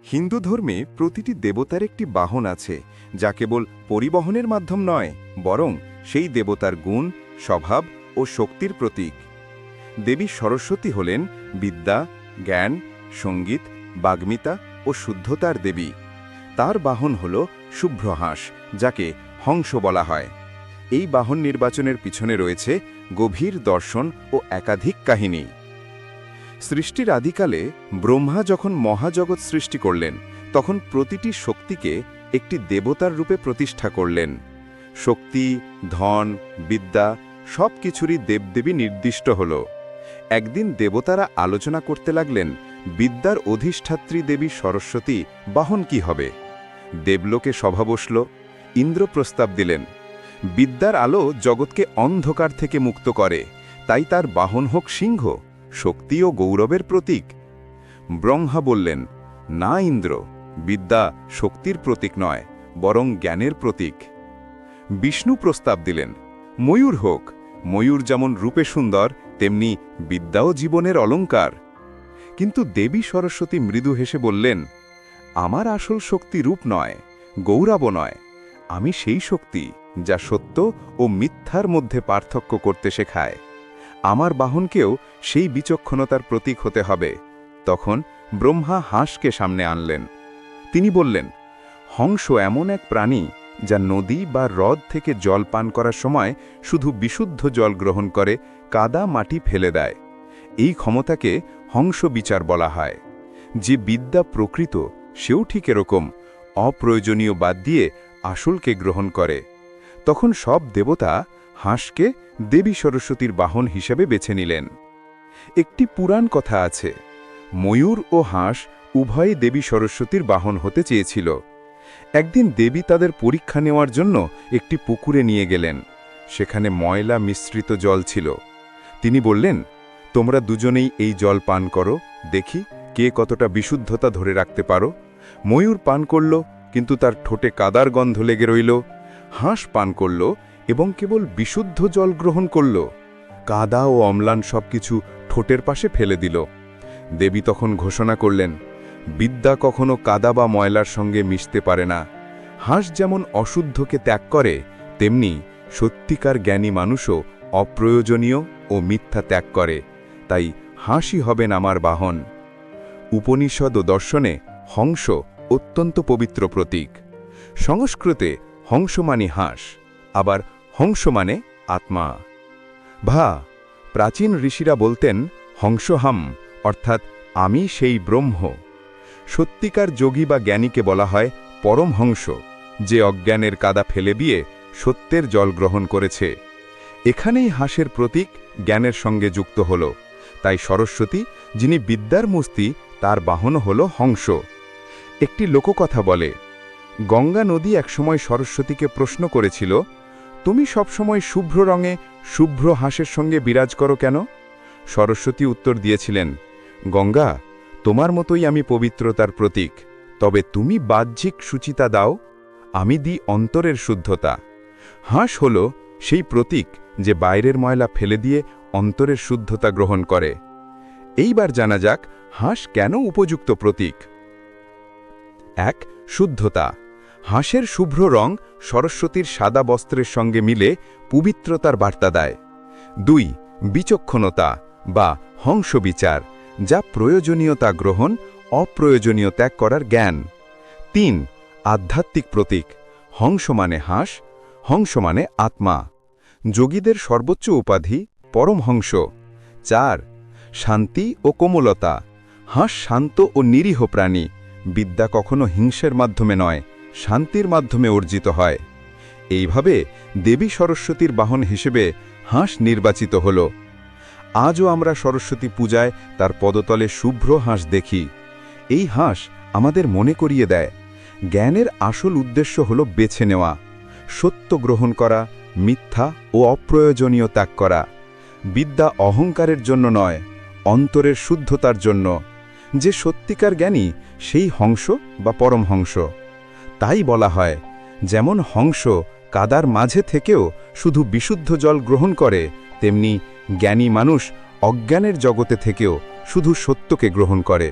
হিন্দু ধর্মে প্রতিটি দেবতার একটি বাহন আছে, যা কেবল পরিবহনের মাধ্যম নয়, বরং সেই দেবতার গুণ, স্বভাব ও শক্তির প্রতীক। দেবী সরস্বতী হলেন বিদ্যা, জ্ঞান, সঙ্গীত, বাগ্মিতা ও শুদ্ধতার দেবী। তার বাহন হল শুভ্র হাঁস, যাকে হংস বলা হয়। এই বাহন নির্বাচনের পিছনে রয়েছে গভীর দর্শন ও একাধিক কাহিনী। সৃষ্টির আদিকালে ব্রহ্মা যখন মহাজগৎ সৃষ্টি করলেন, তখন প্রতিটি শক্তিকে একটি দেবতার রূপে প্রতিষ্ঠা করলেন। শক্তি, ধন, বিদ্যা সব কিছুরই দেবদেবী নির্দিষ্ট হল। একদিন দেবতারা আলোচনা করতে লাগলেন, বিদ্যার অধিষ্ঠাত্রী দেবী সরস্বতী বাহন কি হবে। দেবলোকে সভা বসল। ইন্দ্র প্রস্তাব দিলেন, বিদ্যার আলো জগৎকে অন্ধকার থেকে মুক্ত করে, তাই তার বাহন হোক সিংহ, শক্তি ও গৌরবের প্রতীক। ব্রহ্মা বললেন, না ইন্দ্র, বিদ্যা শক্তির প্রতীক নয়, বরং জ্ঞানের প্রতীক। বিষ্ণু প্রস্তাব দিলেন, ময়ূর হোক, ময়ূর যেমন রূপে সুন্দর, তেমনি বিদ্যাও জীবনের অলংকার। কিন্তু দেবী সরস্বতী মৃদু হেসে বললেন, আমার আসল শক্তি রূপ নয়, গৌরবও নয়। আমি সেই শক্তি যা সত্য ও মিথ্যার মধ্যে পার্থক্য করতে শেখায়। আমার বাহনকেও সেই বিচক্ষণতার প্রতীক হতে হবে। তখন ব্রহ্মা হাঁসকে সামনে আনলেন। তিনি বললেন, হংস এমন এক প্রাণী যা নদী বা হ্রদ থেকে জল পান করার সময় শুধু বিশুদ্ধ জল গ্রহণ করে, কাদা মাটি ফেলে দেয়। এই ক্ষমতাকে হংস বিচার বলা হয়। যে বিদ্যা প্রকৃত, সেও ঠিক এরকম অপ্রয়োজনীয় বাদ দিয়ে আসলকে গ্রহণ করে। তখন সব দেবতা হাঁসকে দেবী সরস্বতীর বাহন হিসেবে বেছে নিলেন। একটি পুরাণ কথা আছে, ময়ূর ও হাঁস উভয়ই দেবী সরস্বতীর বাহন হতে চেয়েছিল। একদিন দেবী তাদের পরীক্ষা নেওয়ার জন্য একটি পুকুরে নিয়ে গেলেন। সেখানে ময়লা মিশ্রিত জল ছিল। তিনি বললেন, তোমরা দুজনেই এই জল পান করো, দেখি কে কতটা বিশুদ্ধতা ধরে রাখতে পারো। ময়ূর পান করল, কিন্তু তার ঠোঁটে কাদার গন্ধ লেগে রইল। হাঁস পান করল এবং কেবল বিশুদ্ধ জল গ্রহণ করল। কাদা ও অম্লান সবকিছু ঠোঁটের পাশে ফেলে দিল। দেবী তখন ঘোষণা করলেন, বিদ্যা কখনো কাদা বা ময়লার সঙ্গে মিশতে পারে না। হাঁস যেমন অশুদ্ধকে ত্যাগ করে, তেমনি সত্যিকার জ্ঞানী মানুষও অপ্রয়োজনীয় ও মিথ্যা ত্যাগ করে। তাই হাঁসই হবেন আমার বাহন। উপনিষদ ও দর্শনে হংস অত্যন্ত পবিত্র প্রতীক। সংস্কৃতে হংস মানে হাঁস, আবার হংস মানে আত্মা। প্রাচীন ঋষিরা বলতেন, হংসহাম অর্থাৎ আমি সেই ব্রহ্ম। সত্যিকার যোগী বা জ্ঞানীকে বলা হয় পরমহংস, যে অজ্ঞানের কাদা ফেলে দিয়ে সত্যের জল গ্রহণ করেছে। এখানেই হাঁসের প্রতীক জ্ঞানের সঙ্গে যুক্ত হল। তাই সরস্বতী, যিনি বিদ্যার মূর্তি, তার বাহন হল হংস। একটি লোককথা বলে, গঙ্গা নদী একসময় সরস্বতীকে প্রশ্ন করেছিল, তুমি সবসময় শুভ্র রঙে শুভ্র হাঁসের সঙ্গে বিরাজ করো কেন? সরস্বতী উত্তর দিয়েছিলেন, গঙ্গা, তোমার মতোই আমি পবিত্রতার প্রতীক, তবে তুমি বাহ্যিক শুচিতা দাও, আমি দিই অন্তরের শুদ্ধতা। হাঁস হল সেই প্রতীক যে বাইরের ময়লা ফেলে দিয়ে অন্তরের শুদ্ধতা গ্রহণ করে। এইবার জানা যাক হাঁস কেন উপযুক্ত প্রতীক। ১. শুদ্ধতা। হাঁসের শুভ্র রং সরস্বতীর সাদা বস্ত্রের সঙ্গে মিলে পবিত্রতার বার্তা দেয়। ২. বিচক্ষণতা বা হংস বিচার, যা প্রয়োজনীয়তা গ্রহণ, অপ্রয়োজনীয় ত্যাগ করার জ্ঞান। ৩. আধ্যাত্মিক প্রতীক। হংস মানে হাঁস, হংস মানে আত্মা। যোগীদের সর্বোচ্চ উপাধি পরমহংস। ৪. শান্তি ও কোমলতা। হাঁস শান্ত ও নিরীহ প্রাণী। বিদ্যা কখনো হিংসের মাধ্যমে নয়, শান্তির মাধ্যমে অর্জিত হয়। এইভাবে দেবী সরস্বতীর বাহন হিসেবে হাঁস নির্বাচিত হল। আজও আমরা সরস্বতী পূজায় তার পদতলে শুভ্র হাঁস দেখি। এই হাঁস আমাদের মনে করিয়ে দেয়, জ্ঞানের আসল উদ্দেশ্য হল বেছে নেওয়া, সত্য গ্রহণ করা, মিথ্যা ও অপ্রয়োজনীয় ত্যাগ করা। বিদ্যা অহংকারের জন্য নয়, অন্তরের শুদ্ধতার জন্য। যে সত্যিকার জ্ঞানী, সেই হংস বা পরমহংস। তাই বলা হয়, যেমন হংস কাদার মাঝে থেকেও শুধু বিশুদ্ধ জল গ্রহণ করে, তেমনি জ্ঞানী মানুষ অজ্ঞানের জগতে থেকেও শুধু সত্যকে গ্রহণ করে।